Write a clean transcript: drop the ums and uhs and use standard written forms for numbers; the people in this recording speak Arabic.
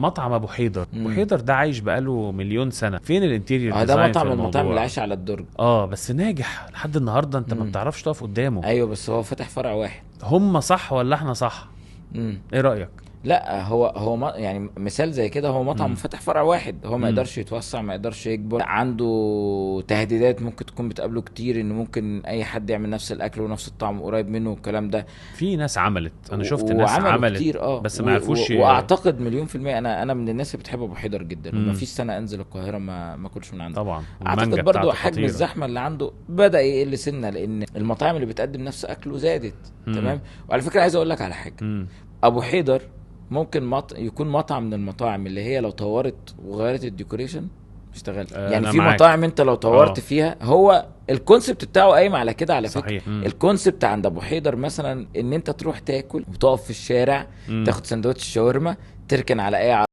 مطعم ابو حيدر. ابو حيدر ده عايش بقاله مليون سنه، فين الانتيريور ده ديزاين مطعم في المطاعم اللي الموضوع؟ عايشه على الدرج. بس ناجح لحد النهارده، انت ما بتعرفش تقف قدامه. ايوه بس هو فتح فرع واحد. هم صح ولا احنا صح؟ ايه رايك؟ لا هو يعني مثال زي كده، هو مطعم فتح فرع واحد، هو ما يقدرش يتوسع، ما يقدرش يكبر، عنده تهديدات ممكن تكون بتقابله كتير، ان ممكن اي حد يعمل نفس الاكل ونفس الطعم قريب منه والكلام ده. في ناس عملت، انا شفت ناس عملت كتير بس ما عرفوش واعتقد 100% انا من الناس اللي بتحب ابو حيدر جدا، وما فيش سنه انزل القاهره ما اكلش من عنده طبعا. اعتقد برضو حجم الزحمه اللي عنده بدا يقل سنه، لان المطاعم اللي بتقدم نفس اكله زادت. تمام. وعلى فكره عايز اقول لك على حاجه، ابو حيدر ممكن يكون مطعم من المطاعم اللي هي لو طورت وغيرت الديكوريشن اشتغل. يعني في مطاعم انت لو طورت فيها، هو الكونسبت بتاعه قايم على كده على صحيح. فكره. الكونسبت عند ابو حيدر مثلا ان انت تروح تاكل وتقف في الشارع، تاخد سندوتش شاورما، تركن على اي